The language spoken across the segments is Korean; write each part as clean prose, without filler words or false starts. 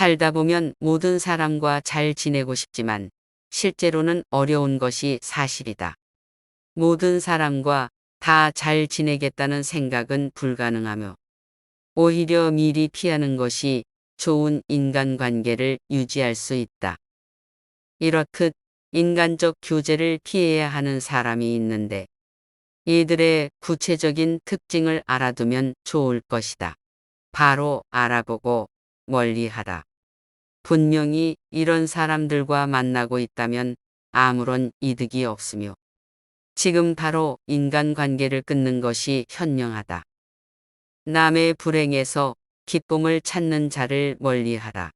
살다 보면 모든 사람과 잘 지내고 싶지만 실제로는 어려운 것이 사실이다. 모든 사람과 다 잘 지내겠다는 생각은 불가능하며 오히려 미리 피하는 것이 좋은 인간관계를 유지할 수 있다. 이렇듯 인간적 교제를 피해야 하는 사람이 있는데 이들의 구체적인 특징을 알아두면 좋을 것이다. 바로 알아보고 멀리하라. 분명히 이런 사람들과 만나고 있다면 아무런 이득이 없으며 지금 바로 인간관계를 끊는 것이 현명하다. 남의 불행에서 기쁨을 찾는 자를 멀리하라.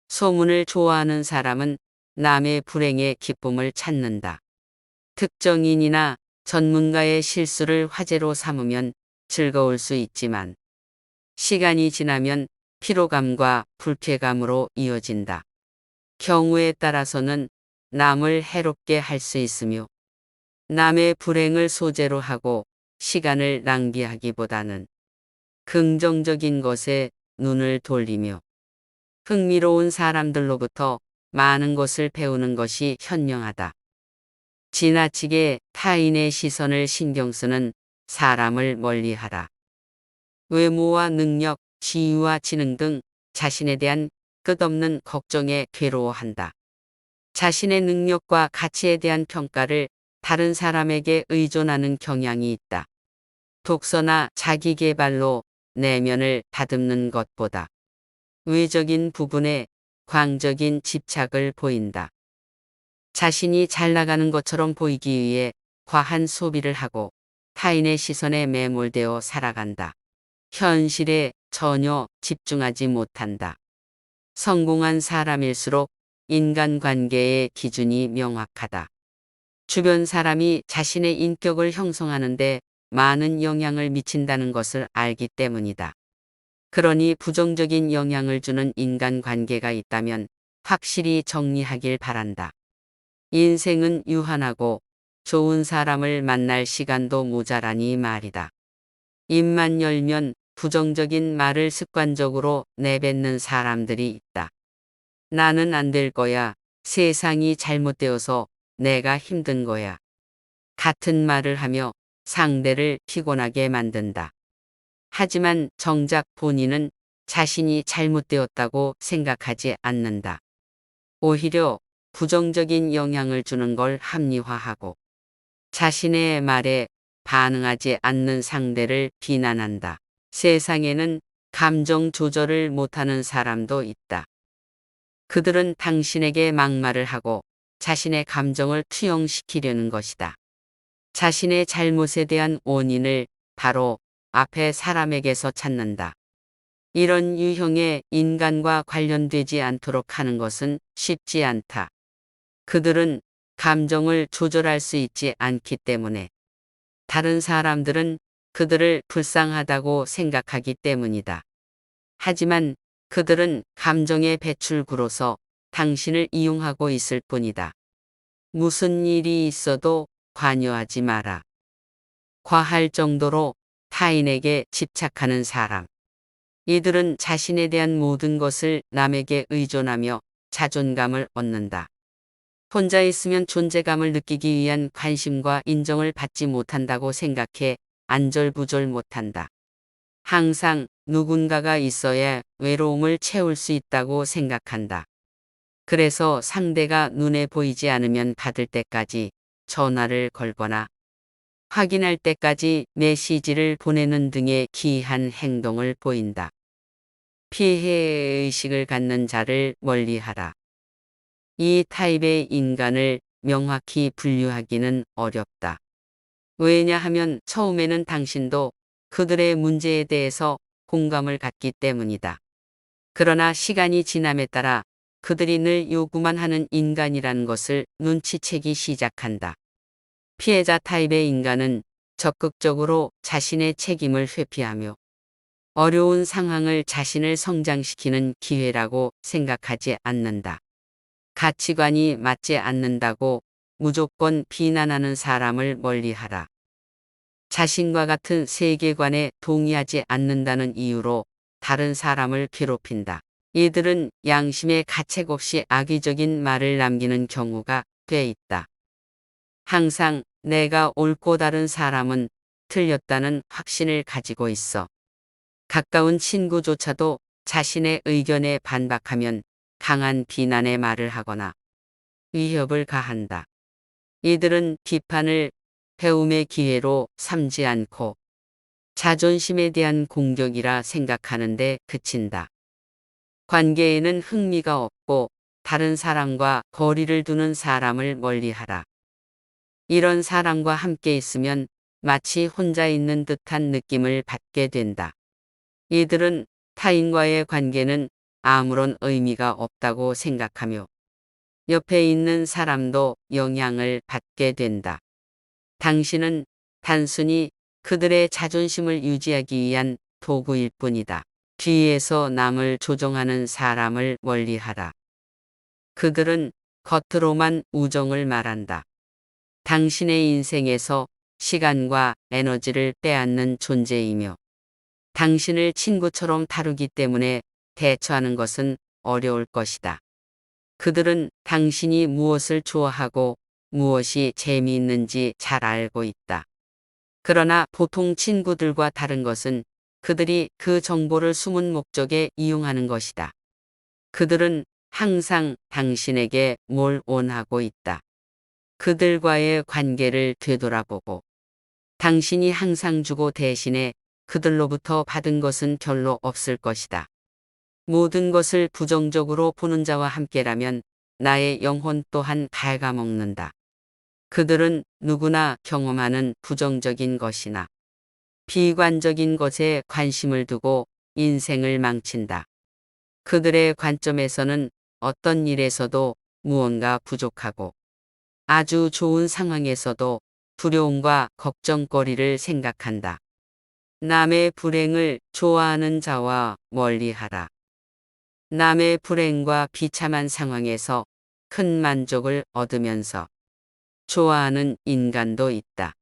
소문을 좋아하는 사람은 남의 불행에 기쁨을 찾는다. 특정인이나 전문가의 실수를 화제로 삼으면 즐거울 수 있지만 시간이 지나면 피로감과 불쾌감으로 이어진다. 경우에 따라서는 남을 해롭게 할 수 있으며 남의 불행을 소재로 하고 시간을 낭비하기보다는 긍정적인 것에 눈을 돌리며 흥미로운 사람들로부터 많은 것을 배우는 것이 현명하다. 지나치게 타인의 시선을 신경 쓰는 사람을 멀리하라. 외모와 능력, 지위와 지능 등 자신에 대한 끝없는 걱정에 괴로워한다. 자신의 능력과 가치에 대한 평가를 다른 사람에게 의존하는 경향이 있다. 독서나 자기계발로 내면을 다듬는 것보다 외적인 부분에 광적인 집착을 보인다. 자신이 잘 나가는 것처럼 보이기 위해 과한 소비를 하고 타인의 시선에 매몰되어 살아간다. 현실에 전혀 집중하지 못한다. 성공한 사람일수록 인간관계의 기준이 명확하다. 주변 사람이 자신의 인격을 형성하는데 많은 영향을 미친다는 것을 알기 때문이다. 그러니 부정적인 영향을 주는 인간관계가 있다면 확실히 정리하길 바란다. 인생은 유한하고 좋은 사람을 만날 시간도 모자라니 말이다. 입만 열면 부정적인 말을 습관적으로 내뱉는 사람들이 있다. 나는 안 될 거야. 세상이 잘못되어서 내가 힘든 거야. 같은 말을 하며 상대를 피곤하게 만든다. 하지만 정작 본인은 자신이 잘못되었다고 생각하지 않는다. 오히려 부정적인 영향을 주는 걸 합리화하고 자신의 말에 반응하지 않는 상대를 비난한다. 세상에는 감정 조절을 못하는 사람도 있다. 그들은 당신에게 막말을 하고 자신의 감정을 투영시키려는 것이다. 자신의 잘못에 대한 원인을 바로 앞에 사람에게서 찾는다. 이런 유형의 인간과 관련되지 않도록 하는 것은 쉽지 않다. 그들은 감정을 조절할 수 있지 않기 때문에 다른 사람들은 그들을 불쌍하다고 생각하기 때문이다. 하지만 그들은 감정의 배출구로서 당신을 이용하고 있을 뿐이다. 무슨 일이 있어도 관여하지 마라. 과할 정도로 타인에게 집착하는 사람. 이들은 자신에 대한 모든 것을 남에게 의존하며 자존감을 얻는다. 혼자 있으면 존재감을 느끼기 위한 관심과 인정을 받지 못한다고 생각해 안절부절 못한다. 항상 누군가가 있어야 외로움을 채울 수 있다고 생각한다. 그래서 상대가 눈에 보이지 않으면 받을 때까지 전화를 걸거나 확인할 때까지 메시지를 보내는 등의 기이한 행동을 보인다. 피해의식을 갖는 자를 멀리하라. 이 타입의 인간을 명확히 분류하기는 어렵다. 왜냐하면 처음에는 당신도 그들의 문제에 대해서 공감을 갖기 때문이다. 그러나 시간이 지남에 따라 그들이 늘 요구만 하는 인간이라는 것을 눈치채기 시작한다. 피해자 타입의 인간은 적극적으로 자신의 책임을 회피하며 어려운 상황을 자신을 성장시키는 기회라고 생각하지 않는다. 가치관이 맞지 않는다고 무조건 비난하는 사람을 멀리하라. 자신과 같은 세계관에 동의하지 않는다는 이유로 다른 사람을 괴롭힌다. 이들은 양심에 가책 없이 악의적인 말을 남기는 경우가 꽤 있다. 항상 내가 옳고 다른 사람은 틀렸다는 확신을 가지고 있어. 가까운 친구조차도 자신의 의견에 반박하면 강한 비난의 말을 하거나 위협을 가한다. 이들은 비판을 배움의 기회로 삼지 않고 자존심에 대한 공격이라 생각하는데 그친다. 관계에는 흥미가 없고 다른 사람과 거리를 두는 사람을 멀리하라. 이런 사람과 함께 있으면 마치 혼자 있는 듯한 느낌을 받게 된다. 이들은 타인과의 관계는 아무런 의미가 없다고 생각하며 옆에 있는 사람도 영향을 받게 된다. 당신은 단순히 그들의 자존심을 유지하기 위한 도구일 뿐이다. 뒤에서 남을 조종하는 사람을 멀리하라. 그들은 겉으로만 우정을 말한다. 당신의 인생에서 시간과 에너지를 빼앗는 존재이며 당신을 친구처럼 다루기 때문에 대처하는 것은 어려울 것이다. 그들은 당신이 무엇을 좋아하고 무엇이 재미있는지 잘 알고 있다. 그러나 보통 친구들과 다른 것은 그들이 그 정보를 숨은 목적에 이용하는 것이다. 그들은 항상 당신에게 뭘 원하고 있다. 그들과의 관계를 되돌아보고 당신이 항상 주고 대신에 그들로부터 받은 것은 별로 없을 것이다. 모든 것을 부정적으로 보는 자와 함께라면 나의 영혼 또한 갉아먹는다. 그들은 누구나 경험하는 부정적인 것이나 비관적인 것에 관심을 두고 인생을 망친다. 그들의 관점에서는 어떤 일에서도 무언가 부족하고 아주 좋은 상황에서도 두려움과 걱정거리를 생각한다. 남의 불행을 좋아하는 자와 멀리하라. 남의 불행과 비참한 상황에서 큰 만족을 얻으면서 좋아하는 인간도 있다.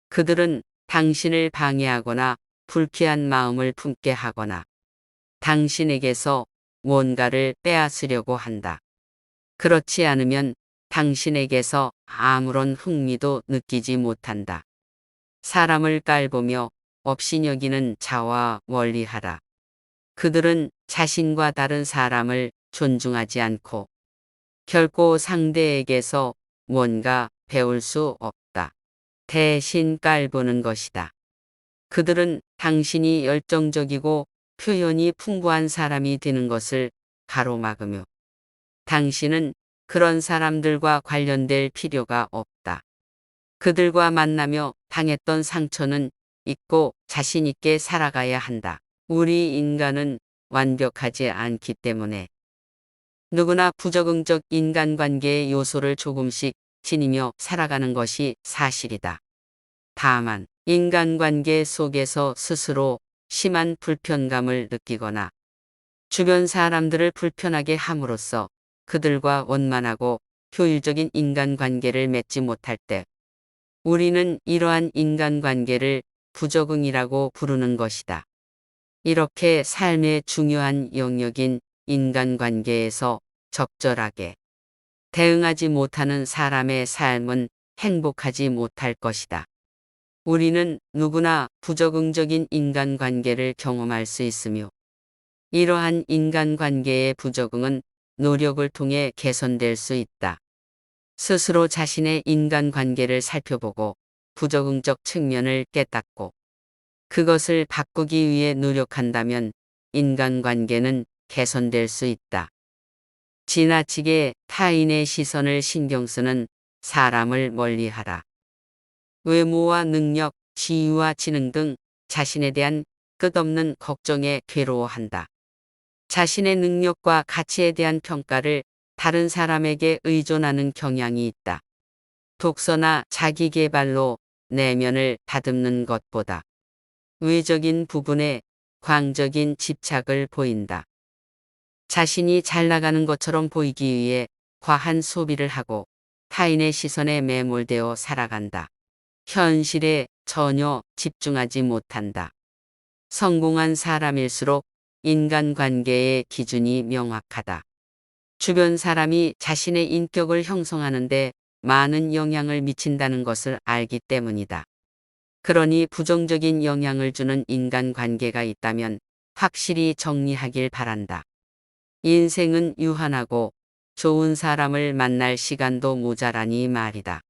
그들은 당신을 방해하거나 불쾌한 마음을 품게 하거나 당신에게서 뭔가를 빼앗으려고 한다. 그렇지 않으면 당신에게서 아무런 흥미도 느끼지 못한다. 사람을 깔보며 업신여기는 자와 멀리하라. 그들은 자신과 다른 사람을 존중하지 않고 결코 상대에게서 뭔가 배울 수 없다. 대신 깔보는 것이다. 그들은 당신이 열정적이고 표현이 풍부한 사람이 되는 것을 가로막으며 당신은 그런 사람들과 관련될 필요가 없다. 그들과 만나며 당했던 상처는 잊고 자신 있게 살아가야 한다. 우리 인간은 완벽하지 않기 때문에 누구나 부적응적 인간관계의 요소를 조금씩 지니며 살아가는 것이 사실이다. 다만 인간관계 속에서 스스로 심한 불편감을 느끼거나 주변 사람들을 불편하게 함으로써 그들과 원만하고 효율적인 인간관계를 맺지 못할 때 우리는 이러한 인간관계를 부적응이라고 부르는 것이다. 이렇게 삶의 중요한 영역인 인간관계에서 적절하게 대응하지 못하는 사람의 삶은 행복하지 못할 것이다. 우리는 누구나 부적응적인 인간관계를 경험할 수 있으며 이러한 인간관계의 부적응은 노력을 통해 개선될 수 있다. 스스로 자신의 인간관계를 살펴보고 부적응적 측면을 깨닫고 그것을 바꾸기 위해 노력한다면 인간관계는 개선될 수 있다. 지나치게 타인의 시선을 신경 쓰는 사람을 멀리하라. 외모와 능력, 지위와 지능 등 자신에 대한 끝없는 걱정에 괴로워한다. 자신의 능력과 가치에 대한 평가를 다른 사람에게 의존하는 경향이 있다. 독서나 자기계발로 내면을 다듬는 것보다 외적인 부분에 광적인 집착을 보인다. 자신이 잘 나가는 것처럼 보이기 위해 과한 소비를 하고 타인의 시선에 매몰되어 살아간다. 현실에 전혀 집중하지 못한다. 성공한 사람일수록 인간관계의 기준이 명확하다. 주변 사람이 자신의 인격을 형성하는데 많은 영향을 미친다는 것을 알기 때문이다. 그러니 부정적인 영향을 주는 인간관계가 있다면 확실히 정리하길 바란다. 인생은 유한하고 좋은 사람을 만날 시간도 모자라니 말이다.